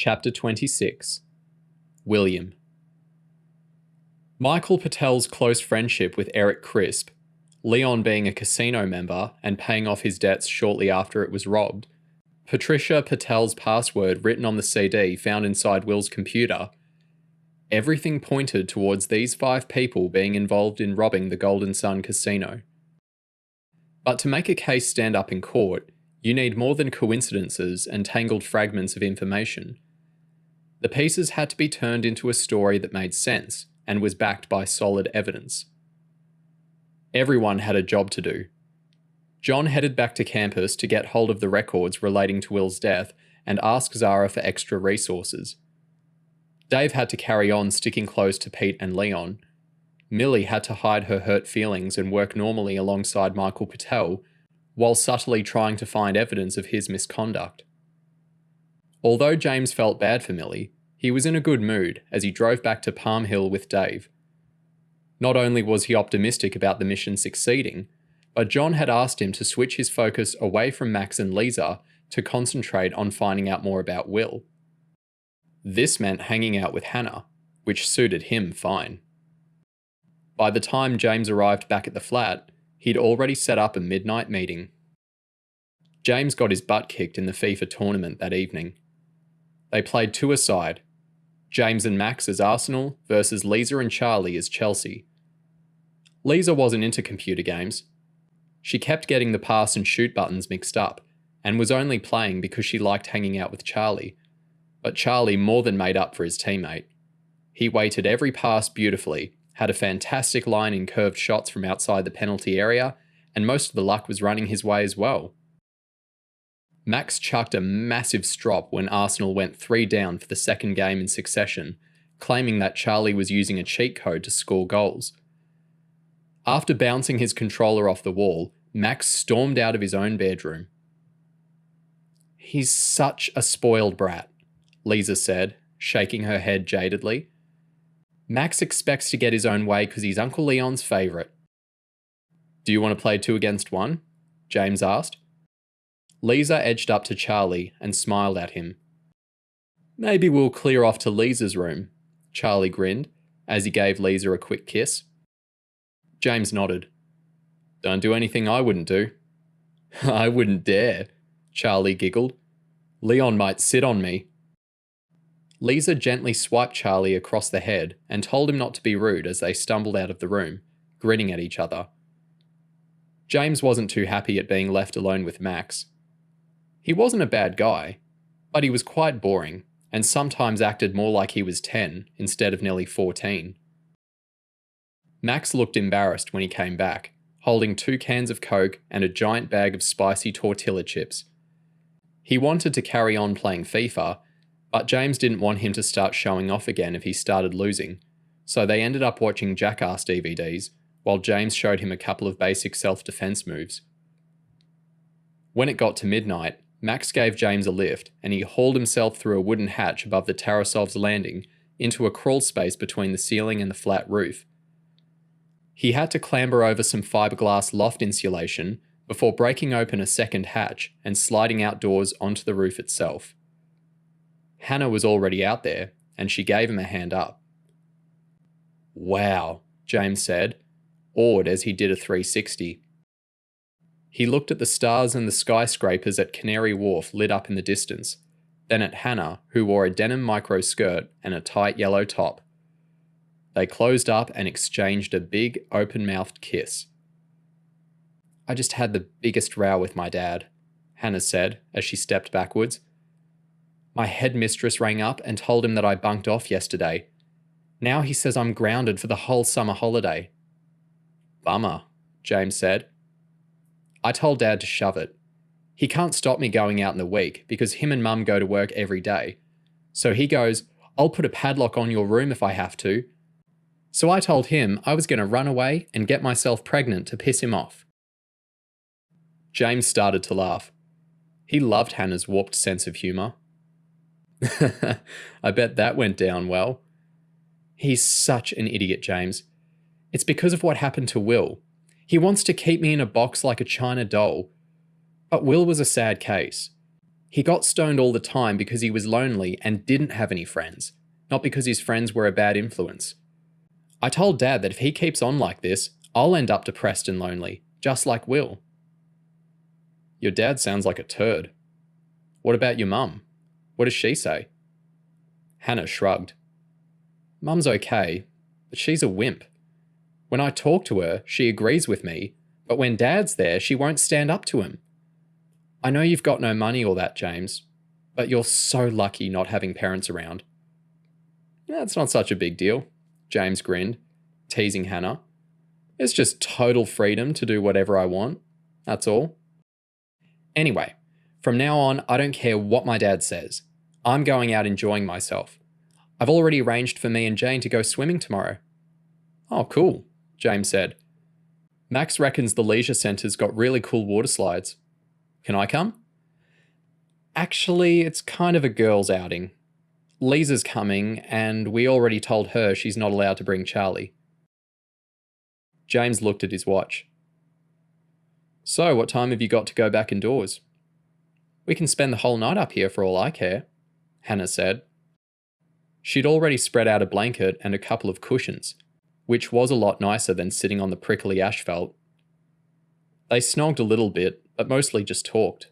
Chapter 26. William. Michael Patel's close friendship with Eric Crisp, Leon being a casino member and paying off his debts shortly after it was robbed, Patricia Patel's password written on the CD found inside Will's computer, everything pointed towards these 5 people being involved in robbing the Golden Sun Casino. But to make a case stand up in court, you need more than coincidences and tangled fragments of information. The pieces had to be turned into a story that made sense and was backed by solid evidence. Everyone had a job to do. John headed back to campus to get hold of the records relating to Will's death and ask Zara for extra resources. Dave had to carry on sticking close to Pete and Leon. Millie had to hide her hurt feelings and work normally alongside Michael Patel, while subtly trying to find evidence of his misconduct. Although James felt bad for Millie, he was in a good mood as he drove back to Palm Hill with Dave. Not only was he optimistic about the mission succeeding, but John had asked him to switch his focus away from Max and Lisa to concentrate on finding out more about Will. This meant hanging out with Hannah, which suited him fine. By the time James arrived back at the flat, he'd already set up a midnight meeting. James got his butt kicked in the FIFA tournament that evening. They played 2-a-side, James and Max as Arsenal versus Lisa and Charlie as Chelsea. Lisa wasn't into computer games. She kept getting the pass and shoot buttons mixed up, and was only playing because she liked hanging out with Charlie. But Charlie more than made up for his teammate. He weighted every pass beautifully, had a fantastic line in curved shots from outside the penalty area, and most of the luck was running his way as well. Max chucked a massive strop when Arsenal went 3 down for the second game in succession, claiming that Charlie was using a cheat code to score goals. After bouncing his controller off the wall, Max stormed out of his own bedroom. "He's such a spoiled brat," Lisa said, shaking her head jadedly. "Max expects to get his own way because he's Uncle Leon's favourite." "Do you want to play 2 against 1? James asked. Lisa edged up to Charlie and smiled at him. "Maybe we'll clear off to Lisa's room," Charlie grinned, as he gave Lisa a quick kiss. James nodded. "Don't do anything I wouldn't do." "I wouldn't dare," Charlie giggled. "Leon might sit on me." Lisa gently swiped Charlie across the head and told him not to be rude as they stumbled out of the room, grinning at each other. James wasn't too happy at being left alone with Max. He wasn't a bad guy, but he was quite boring and sometimes acted more like he was 10 instead of nearly 14. Max looked embarrassed when he came back, holding 2 cans of Coke and a giant bag of spicy tortilla chips. He wanted to carry on playing FIFA, but James didn't want him to start showing off again if he started losing, so they ended up watching Jackass DVDs while James showed him a couple of basic self-defense moves. When it got to midnight, Max gave James a lift and he hauled himself through a wooden hatch above the Tarasov's landing into a crawl space between the ceiling and the flat roof. He had to clamber over some fiberglass loft insulation before breaking open a second hatch and sliding outdoors onto the roof itself. Hannah was already out there, and she gave him a hand up. "Wow," James said, awed as he did a 360. He looked at the stars and the skyscrapers at Canary Wharf lit up in the distance, then at Hannah, who wore a denim micro skirt and a tight yellow top. They closed up and exchanged a big, open-mouthed kiss. "I just had the biggest row with my dad," Hannah said as she stepped backwards. "My headmistress rang up and told him that I bunked off yesterday. Now he says I'm grounded for the whole summer holiday." "Bummer," James said. "I told Dad to shove it. He can't stop me going out in the week because him and Mum go to work every day. So he goes, 'I'll put a padlock on your room if I have to.' So I told him I was going to run away and get myself pregnant to piss him off." James started to laugh. He loved Hannah's warped sense of humour. "I bet that went down well." "He's such an idiot, James. It's because of what happened to Will. He wants to keep me in a box like a china doll. But Will was a sad case. He got stoned all the time because he was lonely and didn't have any friends, not because his friends were a bad influence. I told Dad that if he keeps on like this, I'll end up depressed and lonely, just like Will. Your dad sounds like a turd. What about your mum? What does she say? Hannah shrugged. Mum's okay, but she's a wimp. When I talk to her, she agrees with me, but when Dad's there, she won't stand up to him. I know you've got no money or that, James, but you're so lucky not having parents around. That's not such a big deal, James grinned, teasing Hannah. It's just total freedom to do whatever I want, that's all. Anyway, from now on, I don't care what my dad says. I'm going out enjoying myself. I've already arranged for me and Jane to go swimming tomorrow. Oh, cool, James said. Max reckons the leisure centre's got really cool water slides. Can I come? Actually, it's kind of a girls' outing. Lisa's coming, and we already told her she's not allowed to bring Charlie. James looked at his watch. So, what time have you got to go back indoors? We can spend the whole night up here for all I care, Hannah said. She'd already spread out a blanket and a couple of cushions, which was a lot nicer than sitting on the prickly asphalt. They snogged a little bit, but mostly just talked.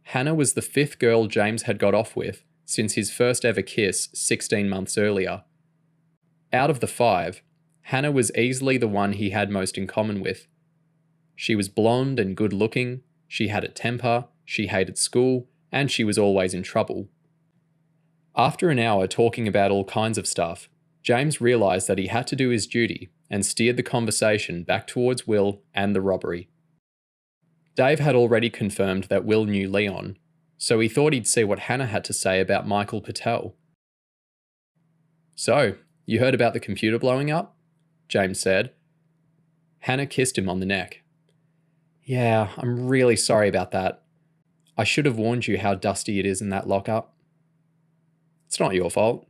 Hannah was the 5th girl James had got off with since his first ever kiss 16 months earlier. Out of the 5, Hannah was easily the one he had most in common with. She was blonde and good looking, she had a temper, she hated school, and she was always in trouble. After an hour talking about all kinds of stuff, James realised that he had to do his duty and steered the conversation back towards Will and the robbery. Dave had already confirmed that Will knew Leon, so he thought he'd see what Hannah had to say about Michael Patel. So, you heard about the computer blowing up? James said. Hannah kissed him on the neck. Yeah, I'm really sorry about that. I should have warned you how dusty it is in that lockup. It's not your fault.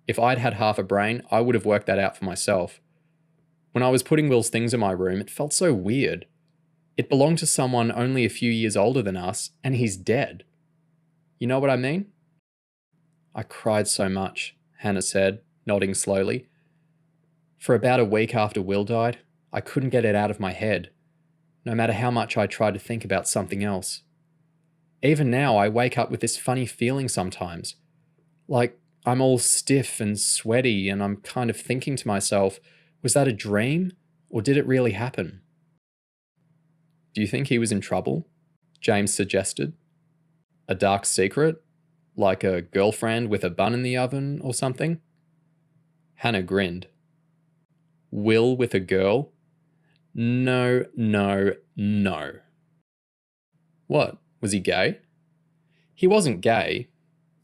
If I'd had half a brain, I would have worked that out for myself. When I was putting Will's things in my room, it felt so weird. It belonged to someone only a few years older than us, and he's dead. You know what I mean? I cried so much, Hannah said, nodding slowly. For about a week after Will died, I couldn't get it out of my head, no matter how much I tried to think about something else. Even now, I wake up with this funny feeling sometimes. Like I'm all stiff and sweaty, and I'm kind of thinking to myself, was that a dream, or did it really happen? Do you think he was in trouble? James suggested. A dark secret? Like a girlfriend with a bun in the oven or something? Hannah grinned. Will with a girl? No, no, no. What, was he gay? He wasn't gay,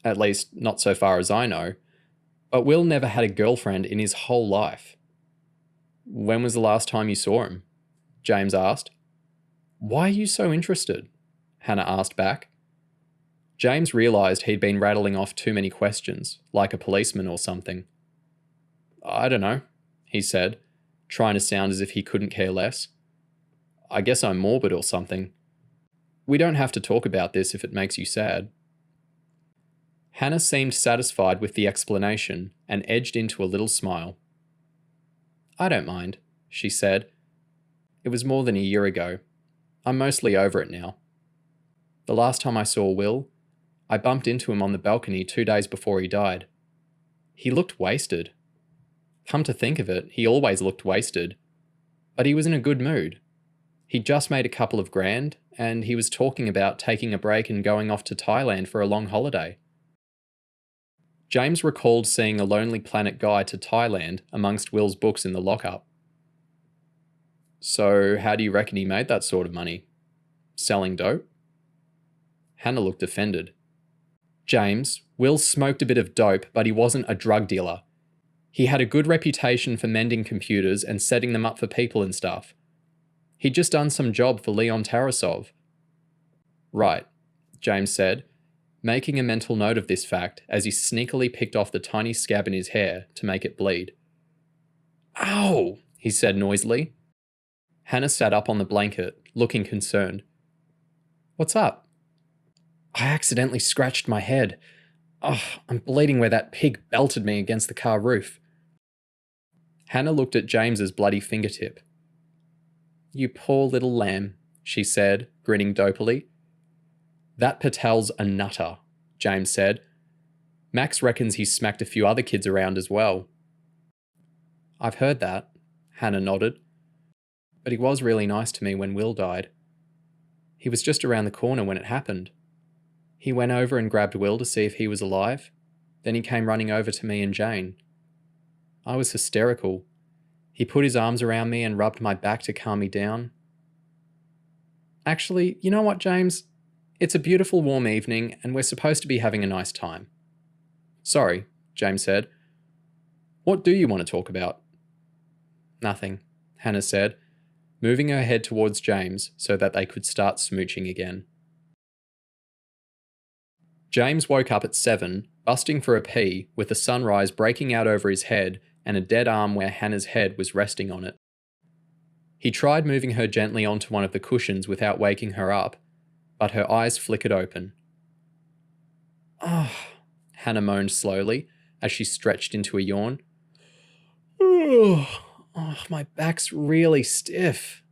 at least not so far as I know, but Will never had a girlfriend in his whole life. When was the last time you saw him? James asked. Why are you so interested? Hannah asked back. James realised he'd been rattling off too many questions, like a policeman or something. I don't know, he said, trying to sound as if he couldn't care less. I guess I'm morbid or something. We don't have to talk about this if it makes you sad. Hannah seemed satisfied with the explanation and edged into a little smile. I don't mind, she said. It was more than a year ago. I'm mostly over it now. The last time I saw Will, I bumped into him on the balcony 2 days before he died. He looked wasted. Come to think of it, he always looked wasted. But he was in a good mood. He'd just made a couple of grand, and he was talking about taking a break and going off to Thailand for a long holiday. James recalled seeing a Lonely Planet guide to Thailand amongst Will's books in the lockup. So how do you reckon he made that sort of money? Selling dope? Hannah looked offended. James, Will smoked a bit of dope, but he wasn't a drug dealer. He had a good reputation for mending computers and setting them up for people and stuff. He'd just done some job for Leon Tarasov. Right, James said, making a mental note of this fact as he sneakily picked off the tiny scab in his hair to make it bleed. Ow, he said noisily. Hannah sat up on the blanket, looking concerned. What's up? I accidentally scratched my head. Oh, I'm bleeding where that pig belted me against the car roof. Hannah looked at James's bloody fingertip. You poor little lamb, she said, grinning dopily. That Patel's a nutter, James said. Max reckons he's smacked a few other kids around as well. I've heard that, Hannah nodded. But he was really nice to me when Will died. He was just around the corner when it happened. He went over and grabbed Will to see if he was alive. Then he came running over to me and Jane. I was hysterical. He put his arms around me and rubbed my back to calm me down. Actually, you know what, James? It's a beautiful warm evening and we're supposed to be having a nice time. Sorry, James said. What do you want to talk about? Nothing, Hannah said, moving her head towards James so that they could start smooching again. James woke up at 7, busting for a pee, with the sunrise breaking out over his head and a dead arm where Hannah's head was resting on it. He tried moving her gently onto one of the cushions without waking her up, but her eyes flickered open. Oh, Hannah moaned slowly as she stretched into a yawn. Oh, my back's really stiff.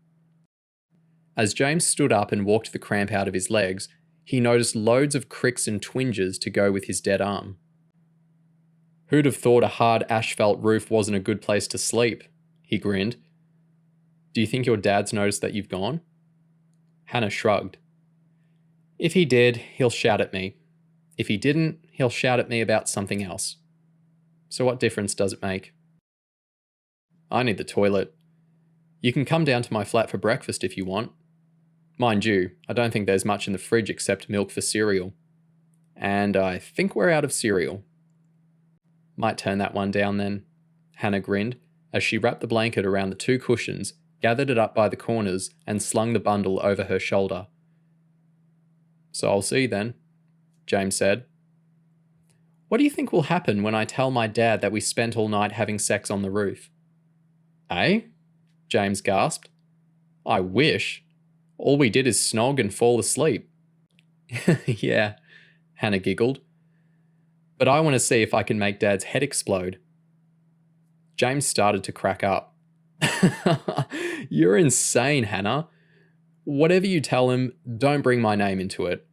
As James stood up and walked the cramp out of his legs, he noticed loads of cricks and twinges to go with his dead arm. Who'd have thought a hard asphalt roof wasn't a good place to sleep? He grinned. Do you think your dad's noticed that you've gone? Hannah shrugged. If he did, he'll shout at me. If he didn't, he'll shout at me about something else. So what difference does it make? I need the toilet. You can come down to my flat for breakfast if you want. Mind you, I don't think there's much in the fridge except milk for cereal. And I think we're out of cereal. Might turn that one down then, Hannah grinned, as she wrapped the blanket around the 2 cushions, gathered it up by the corners, and slung the bundle over her shoulder. So I'll see you then, James said. What do you think will happen when I tell my dad that we spent all night having sex on the roof? Eh? James gasped. I wish. All we did is snog and fall asleep. Yeah, Hannah giggled. But I want to see if I can make Dad's head explode. James started to crack up. You're insane, Hannah. Whatever you tell him, don't bring my name into it.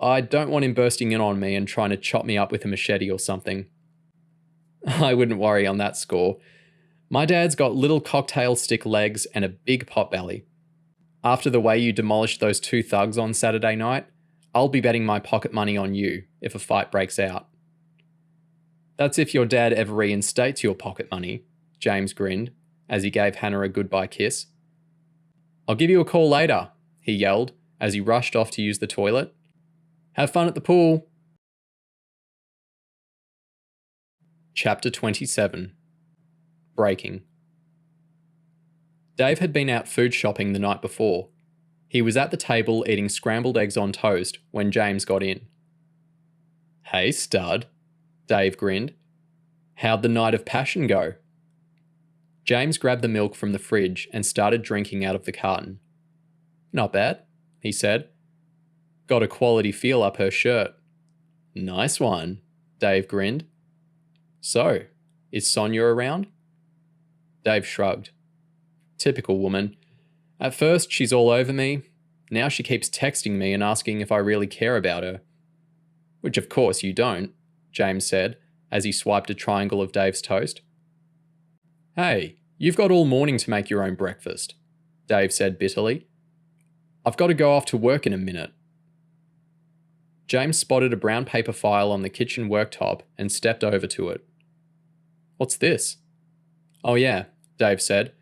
I don't want him bursting in on me and trying to chop me up with a machete or something. I wouldn't worry on that score. My dad's got little cocktail stick legs and a big pot belly. After the way you demolished those 2 thugs on Saturday night, I'll be betting my pocket money on you if a fight breaks out. That's if your dad ever reinstates your pocket money, James grinned, as he gave Hannah a goodbye kiss. I'll give you a call later, he yelled, as he rushed off to use the toilet. Have fun at the pool. Chapter 27. Breaking. Dave had been out food shopping the night before. He was at the table eating scrambled eggs on toast when James got in. Hey, stud, Dave grinned. How'd the night of passion go? James grabbed the milk from the fridge and started drinking out of the carton. Not bad, he said. Got a quality feel up her shirt. Nice one, Dave grinned. So, is Sonia around? Dave shrugged. Typical woman. At first, she's all over me. Now she keeps texting me and asking if I really care about her. Which of course you don't, James said, as he swiped a triangle of Dave's toast. Hey, you've got all morning to make your own breakfast, Dave said bitterly. I've got to go off to work in a minute. James spotted a brown paper file on the kitchen worktop and stepped over to it. What's this? Oh yeah, Dave said.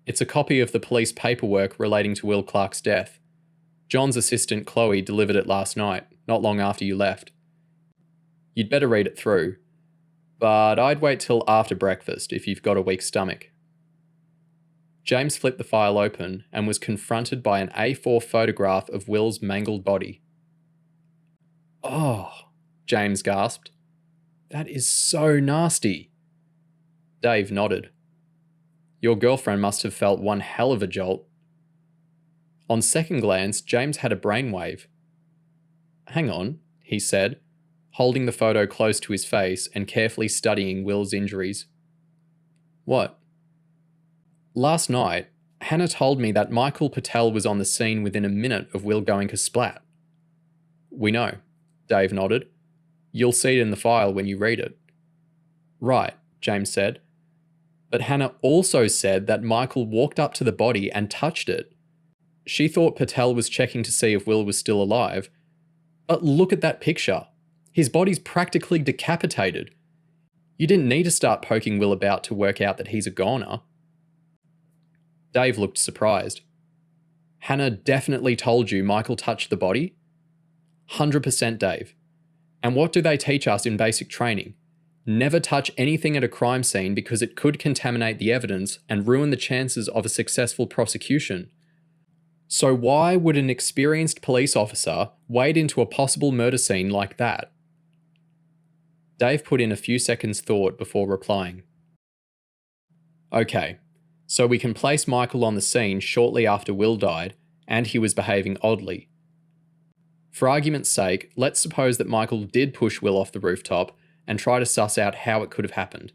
It's a copy of the police paperwork relating to Will Clark's death. John's assistant Chloe delivered it last night, not long after you left. You'd better read it through, but I'd wait till after breakfast if you've got a weak stomach. James flipped the file open and was confronted by an A4 photograph of Will's mangled body. Oh, James gasped. That is so nasty. Dave nodded. Your girlfriend must have felt one hell of a jolt. On second glance, James had a brainwave. Hang on, he said, holding the photo close to his face and carefully studying Will's injuries. What? Last night, Hannah told me that Michael Patel was on the scene within a minute of Will going kersplat. We know, Dave nodded. You'll see it in the file when you read it. Right, James said. But Hannah also said that Michael walked up to the body and touched it. She thought Patel was checking to see if Will was still alive. But look at that picture. His body's practically decapitated. You didn't need to start poking Will about to work out that he's a goner. Dave looked surprised. Hannah definitely told you Michael touched the body? 100% Dave. And what do they teach us in basic training? Never touch anything at a crime scene because it could contaminate the evidence and ruin the chances of a successful prosecution. So why would an experienced police officer wade into a possible murder scene like that? Dave put in a few seconds' thought before replying. Okay, so we can place Michael on the scene shortly after Will died, and he was behaving oddly. For argument's sake, let's suppose that Michael did push Will off the rooftop and try to suss out how it could have happened.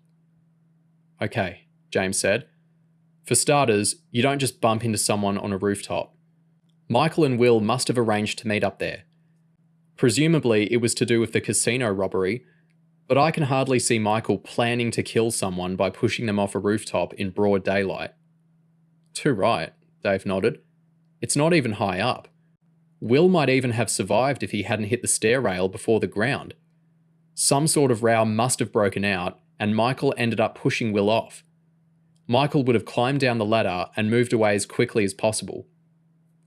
Okay, James said. For starters, you don't just bump into someone on a rooftop. Michael and Will must have arranged to meet up there. Presumably, it was to do with the casino robbery, but I can hardly see Michael planning to kill someone by pushing them off a rooftop in broad daylight. Too right, Dave nodded. It's not even high up. Will might even have survived if he hadn't hit the stair rail before the ground. Some sort of row must have broken out, and Michael ended up pushing Will off. Michael would have climbed down the ladder and moved away as quickly as possible.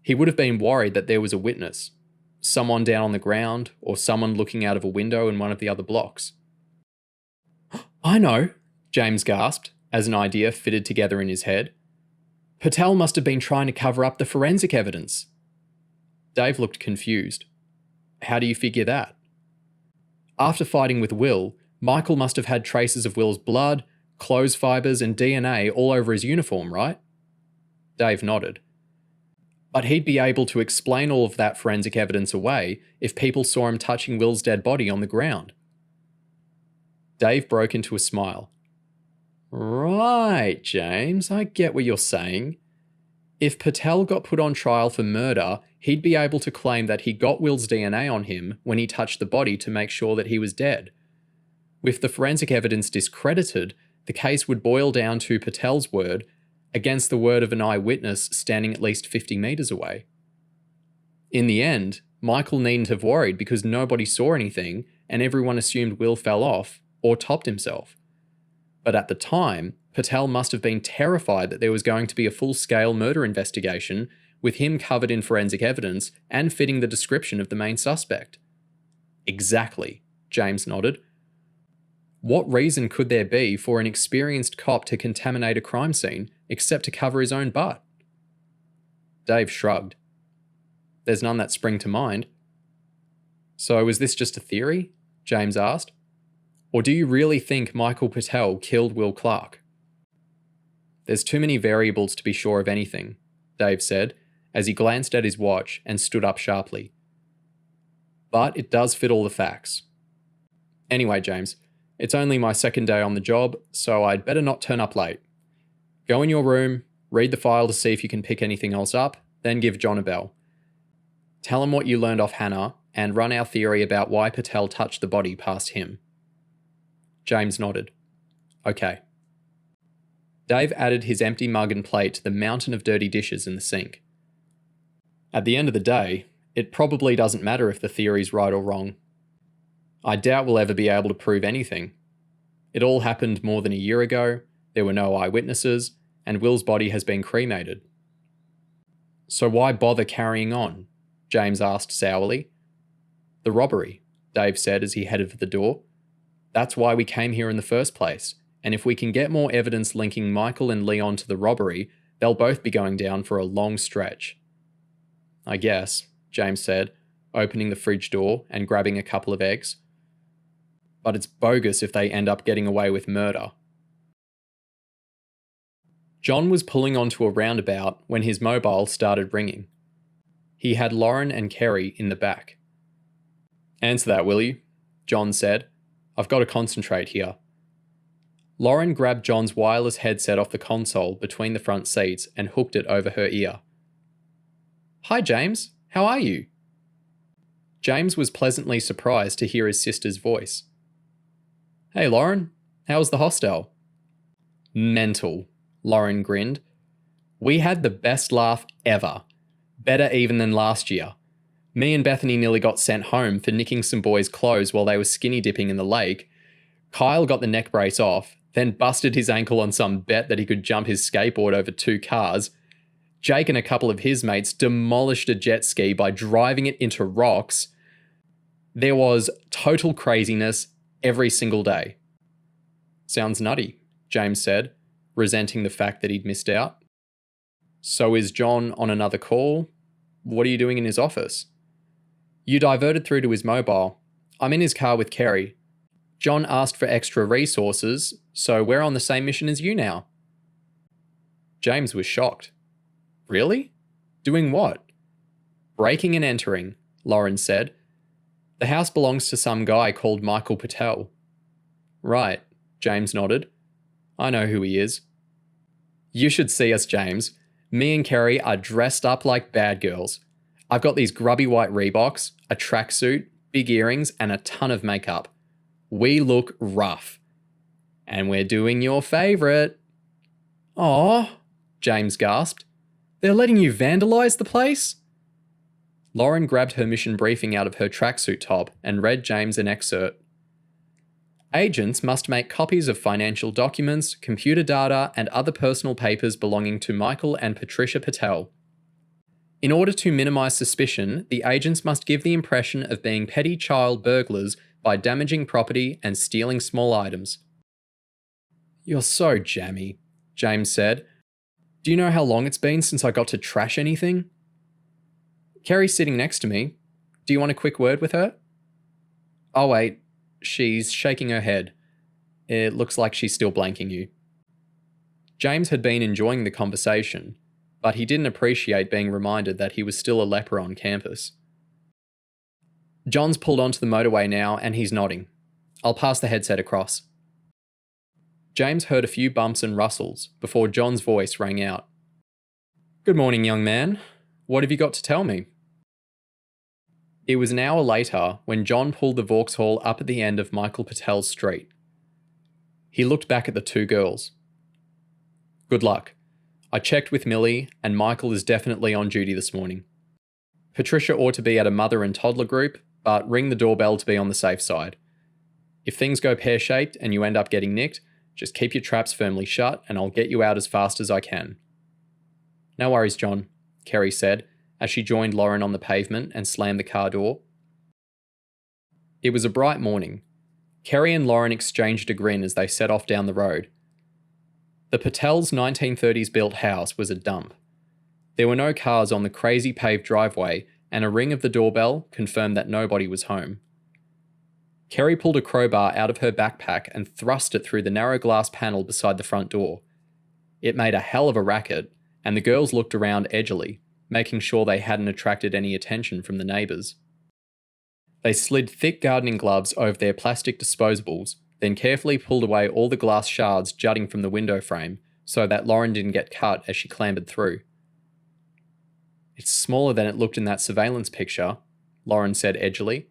He would have been worried that there was a witness, someone down on the ground, or someone looking out of a window in one of the other blocks. I know, James gasped, as an idea fitted together in his head. Patel must have been trying to cover up the forensic evidence. Dave looked confused. How do you figure that? After fighting with Will, Michael must have had traces of Will's blood, clothes fibres, and DNA all over his uniform, right? Dave nodded. But he'd be able to explain all of that forensic evidence away if people saw him touching Will's dead body on the ground. Dave broke into a smile. Right, James, I get what you're saying. If Patel got put on trial for murder, he'd be able to claim that he got Will's DNA on him when he touched the body to make sure that he was dead. With the forensic evidence discredited, the case would boil down to Patel's word against the word of an eyewitness standing at least 50 metres away. In the end, Michael needn't have worried because nobody saw anything and everyone assumed Will fell off or topped himself. But at the time, Patel must have been terrified that there was going to be a full-scale murder investigation with him covered in forensic evidence and fitting the description of the main suspect. Exactly, James nodded. What reason could there be for an experienced cop to contaminate a crime scene except to cover his own butt? Dave shrugged. There's none that spring to mind. So was this just a theory? James asked. Or do you really think Michael Patel killed Will Clark? There's too many variables to be sure of anything, Dave said, as he glanced at his watch and stood up sharply. But it does fit all the facts. Anyway, James, it's only my second day on the job, so I'd better not turn up late. Go in your room, read the file to see if you can pick anything else up, then give John a bell. Tell him what you learned off Hannah and run our theory about why Patel touched the body past him. James nodded. Okay. Dave added his empty mug and plate to the mountain of dirty dishes in the sink. At the end of the day, it probably doesn't matter if the theory's right or wrong. I doubt we'll ever be able to prove anything. It all happened more than a year ago, there were no eyewitnesses, and Will's body has been cremated. So why bother carrying on? James asked sourly. The robbery, Dave said as he headed for the door. That's why we came here in the first place, and if we can get more evidence linking Michael and Leon to the robbery, they'll both be going down for a long stretch. I guess, James said, opening the fridge door and grabbing a couple of eggs. But it's bogus if they end up getting away with murder. John was pulling onto a roundabout when his mobile started ringing. He had Lauren and Kerry in the back. Answer that, will you? John said. I've got to concentrate here. Lauren grabbed John's wireless headset off the console between the front seats and hooked it over her ear. Hi, James. How are you? James was pleasantly surprised to hear his sister's voice. Hey, Lauren. How was the hostel? Mental, Lauren grinned. We had the best laugh ever. Better even than last year. Me and Bethany nearly got sent home for nicking some boys' clothes while they were skinny dipping in the lake. Kyle got the neck brace off, then busted his ankle on some bet that he could jump his skateboard over 2 cars. Jake and a couple of his mates demolished a jet ski by driving it into rocks. There was total craziness every single day. Sounds nutty, James said, resenting the fact that he'd missed out. So is John on another call? What are you doing in his office? You diverted through to his mobile. I'm in his car with Kerry. John asked for extra resources, so we're on the same mission as you now. James was shocked. Really? Doing what? Breaking and entering, Lauren said. The house belongs to some guy called Michael Patel. Right, James nodded. I know who he is. You should see us, James. Me and Kerry are dressed up like bad girls. I've got these grubby white Reeboks, a tracksuit, big earrings, and a ton of makeup. We look rough. And we're doing your favourite. Aw, James gasped. They're letting you vandalise the place? Lauren grabbed her mission briefing out of her tracksuit top and read James an excerpt. Agents must make copies of financial documents, computer data, and other personal papers belonging to Michael and Patricia Patel. In order to minimise suspicion, the agents must give the impression of being petty child burglars by damaging property and stealing small items. You're so jammy, James said. Do you know how long it's been since I got to trash anything? Kerry's sitting next to me. Do you want a quick word with her? Oh wait, she's shaking her head. It looks like she's still blanking you. James had been enjoying the conversation, but he didn't appreciate being reminded that he was still a leper on campus. John's pulled onto the motorway now and he's nodding. I'll pass the headset across. James heard a few bumps and rustles before John's voice rang out. Good morning, young man. What have you got to tell me? It was an hour later when John pulled the Vauxhall up at the end of Michael Patel's street. He looked back at the 2 girls. Good luck. I checked with Millie, and Michael is definitely on duty this morning. Patricia ought to be at a mother and toddler group, but ring the doorbell to be on the safe side. If things go pear-shaped and you end up getting nicked, just keep your traps firmly shut and I'll get you out as fast as I can. No worries, John, Kerry said, as she joined Lauren on the pavement and slammed the car door. It was a bright morning. Kerry and Lauren exchanged a grin as they set off down the road. The Patel's 1930s built house was a dump. There were no cars on the crazy paved driveway, and a ring of the doorbell confirmed that nobody was home. Kerry pulled a crowbar out of her backpack and thrust it through the narrow glass panel beside the front door. It made a hell of a racket, and the girls looked around edgily, making sure they hadn't attracted any attention from the neighbours. They slid thick gardening gloves over their plastic disposables, then carefully pulled away all the glass shards jutting from the window frame so that Lauren didn't get cut as she clambered through. It's smaller than it looked in that surveillance picture, Lauren said edgily.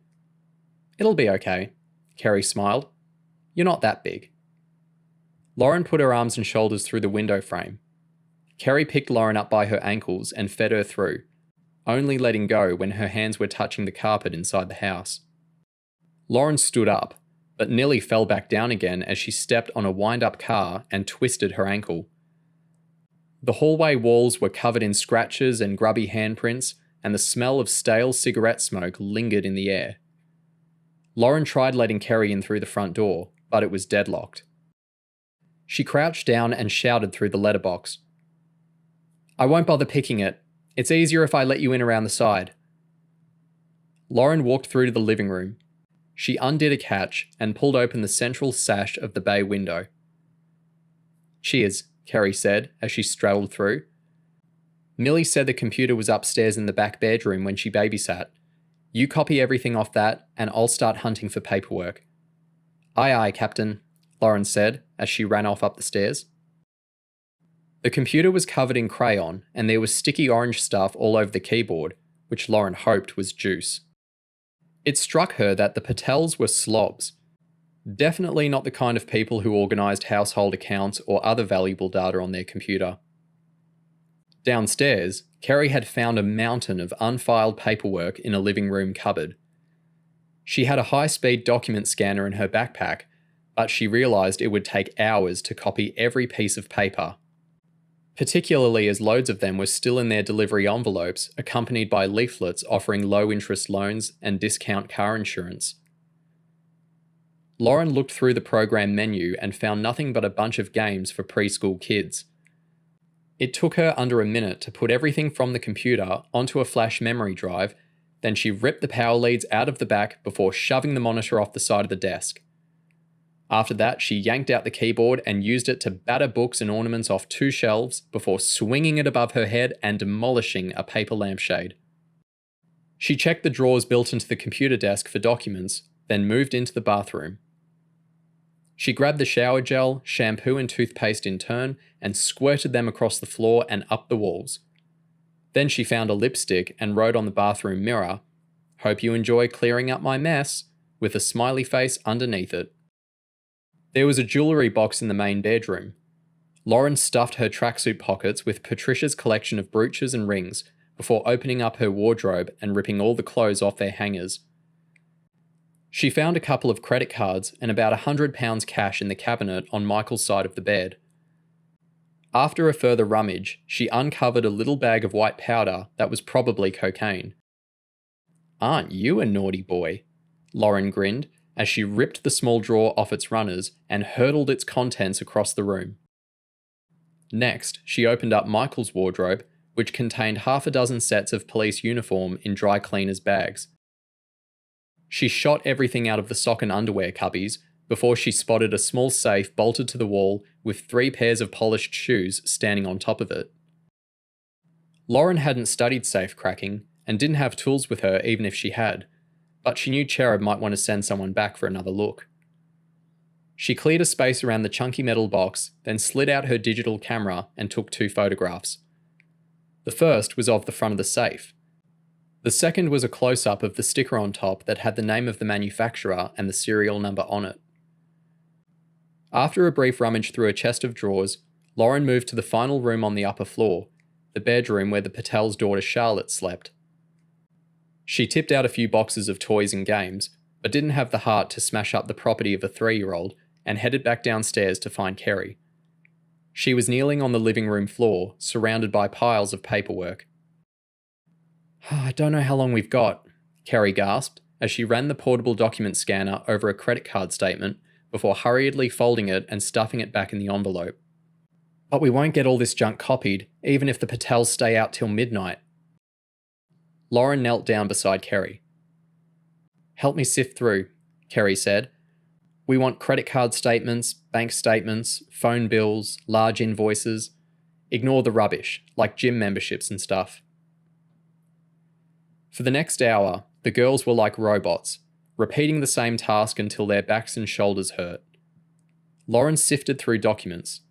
It'll be okay, Kerry smiled. You're not that big. Lauren put her arms and shoulders through the window frame. Kerry picked Lauren up by her ankles and fed her through, only letting go when her hands were touching the carpet inside the house. Lauren stood up, but nearly fell back down again as she stepped on a wind-up car and twisted her ankle. The hallway walls were covered in scratches and grubby handprints, and the smell of stale cigarette smoke lingered in the air. Lauren tried letting Kerry in through the front door, but it was deadlocked. She crouched down and shouted through the letterbox. I won't bother picking it. It's easier if I let you in around the side. Lauren walked through to the living room. She undid a catch and pulled open the central sash of the bay window. Cheers, Kerry said as she straddled through. Millie said the computer was upstairs in the back bedroom when she babysat. You copy everything off that, and I'll start hunting for paperwork." "Aye, aye, Captain," Lauren said as she ran off up the stairs. The computer was covered in crayon, and there was sticky orange stuff all over the keyboard, which Lauren hoped was juice. It struck her that the Patels were slobs. Definitely not the kind of people who organised household accounts or other valuable data on their computer. Downstairs, Kerry had found a mountain of unfiled paperwork in a living room cupboard. She had a high-speed document scanner in her backpack, but she realised it would take hours to copy every piece of paper, particularly as loads of them were still in their delivery envelopes, accompanied by leaflets offering low-interest loans and discount car insurance. Lauren looked through the program menu and found nothing but a bunch of games for preschool kids. It took her under a minute to put everything from the computer onto a flash memory drive, then she ripped the power leads out of the back before shoving the monitor off the side of the desk. After that, she yanked out the keyboard and used it to batter books and ornaments off 2 shelves before swinging it above her head and demolishing a paper lampshade. She checked the drawers built into the computer desk for documents, then moved into the bathroom. She grabbed the shower gel, shampoo and toothpaste in turn and squirted them across the floor and up the walls. Then she found a lipstick and wrote on the bathroom mirror, "Hope you enjoy clearing up my mess," with a smiley face underneath it. There was a jewellery box in the main bedroom. Lauren stuffed her tracksuit pockets with Patricia's collection of brooches and rings before opening up her wardrobe and ripping all the clothes off their hangers. She found a couple of credit cards and about £100 cash in the cabinet on Michael's side of the bed. After a further rummage, she uncovered a little bag of white powder that was probably cocaine. "Aren't you a naughty boy?" Lauren grinned as she ripped the small drawer off its runners and hurled its contents across the room. Next, she opened up Michael's wardrobe, which contained half a dozen sets of police uniform in dry cleaners' bags. She shot everything out of the sock and underwear cubbies before she spotted a small safe bolted to the wall with 3 pairs of polished shoes standing on top of it. Lauren hadn't studied safe cracking and didn't have tools with her even if she had, but she knew CHERUB might want to send someone back for another look. She cleared a space around the chunky metal box, then slid out her digital camera and took 2 photographs. The first was of the front of the safe. The second was a close-up of the sticker on top that had the name of the manufacturer and the serial number on it. After a brief rummage through a chest of drawers, Lauren moved to the final room on the upper floor, the bedroom where the Patel's daughter Charlotte slept. She tipped out a few boxes of toys and games, but didn't have the heart to smash up the property of a 3-year-old and headed back downstairs to find Kerry. She was kneeling on the living room floor, surrounded by piles of paperwork. "I don't know how long we've got," Kerry gasped as she ran the portable document scanner over a credit card statement before hurriedly folding it and stuffing it back in the envelope. "But we won't get all this junk copied, even if the Patels stay out till midnight." Lauren knelt down beside Kerry. "Help me sift through," Kerry said. "We want credit card statements, bank statements, phone bills, large invoices. Ignore the rubbish, like gym memberships and stuff." For the next hour, the girls were like robots, repeating the same task until their backs and shoulders hurt. Lauren sifted through documents.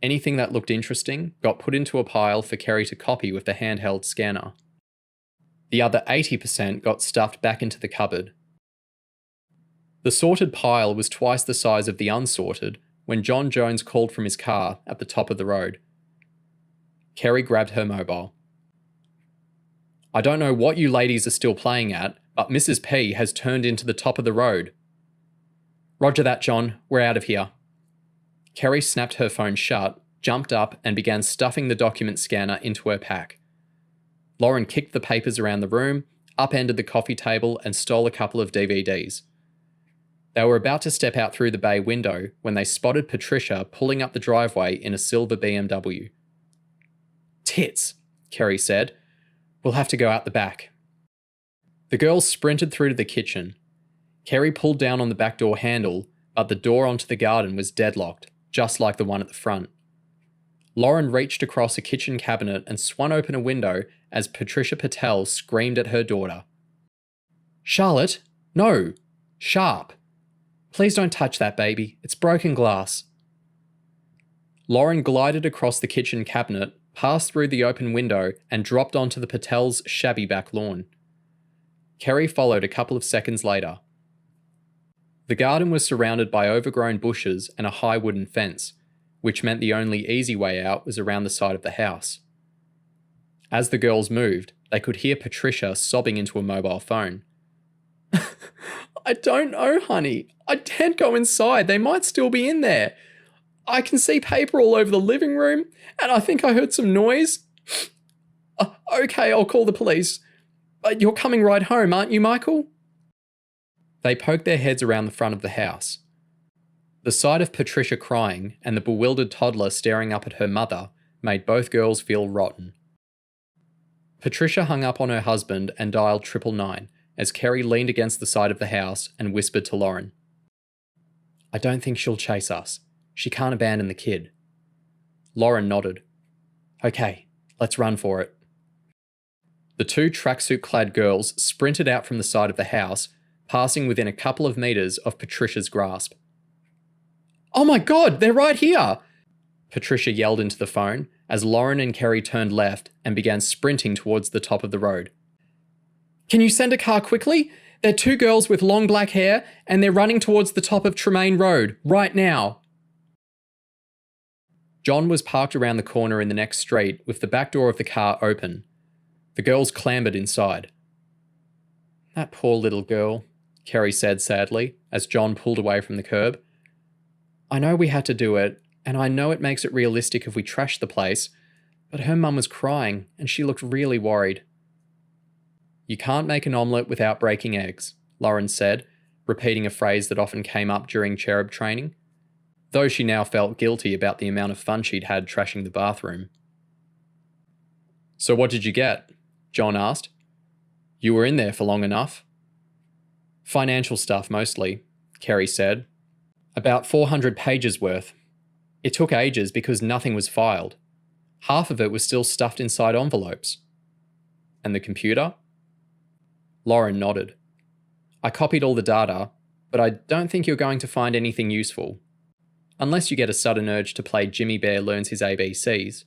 Anything that looked interesting got put into a pile for Kerry to copy with the handheld scanner. The other 80% got stuffed back into the cupboard. The sorted pile was twice the size of the unsorted when John Jones called from his car at the top of the road. Kerry grabbed her mobile. "I don't know what you ladies are still playing at, but Mrs. P has turned into the top of the road." "Roger that, John. We're out of here." Kerry snapped her phone shut, jumped up, and began stuffing the document scanner into her pack. Lauren kicked the papers around the room, upended the coffee table, and stole a couple of DVDs. They were about to step out through the bay window when they spotted Patricia pulling up the driveway in a silver BMW. "Tits," Kerry said. "We'll have to go out the back." The girls sprinted through to the kitchen. Kerry pulled down on the back door handle, but the door onto the garden was deadlocked, just like the one at the front. Lauren reached across a kitchen cabinet and swung open a window as Patricia Patel screamed at her daughter. Charlotte? No! Sharp! Please don't touch that, baby. It's broken glass. Lauren glided across the kitchen cabinet, passed through the open window, and dropped onto the Patels' shabby back lawn. Kerry followed a couple of seconds later. The garden was surrounded by overgrown bushes and a high wooden fence, which meant the only easy way out was around the side of the house. As the girls moved, they could hear Patricia sobbing into a mobile phone. I don't know, honey. I daren't go inside. They might still be in there. I can see paper all over the living room, and I think I heard some noise. Okay, I'll call the police. You're coming right home, aren't you, Michael? They poked their heads around the front of the house. The sight of Patricia crying and the bewildered toddler staring up at her mother made both girls feel rotten. Patricia hung up on her husband and dialed 999 as Kerry leaned against the side of the house and whispered to Lauren. I don't think she'll chase us. She can't abandon the kid. Lauren nodded. Okay, let's run for it. The two tracksuit-clad girls sprinted out from the side of the house, passing within a couple of meters of Patricia's grasp. Oh my God, they're right here! Patricia yelled into the phone as Lauren and Kerry turned left and began sprinting towards the top of the road. Can you send a car quickly? They're two girls with long black hair and they're running towards the top of Tremaine Road, right now. John was parked around the corner in the next street with the back door of the car open. The girls clambered inside. That poor little girl, Kerry said sadly as John pulled away from the curb. I know we had to do it, and I know it makes it realistic if we trash the place, but her mum was crying and she looked really worried. You can't make an omelette without breaking eggs, Lauren said, repeating a phrase that often came up during CHERUB training, though she now felt guilty about the amount of fun she'd had trashing the bathroom. So what did you get? John asked. You were in there for long enough. Financial stuff mostly, Kerry said. About 400 pages worth. It took ages because nothing was filed. Half of it was still stuffed inside envelopes. And the computer? Lauren nodded. I copied all the data, but I don't think you're going to find anything useful. Unless you get a sudden urge to play Jimmy Bear Learns His ABCs.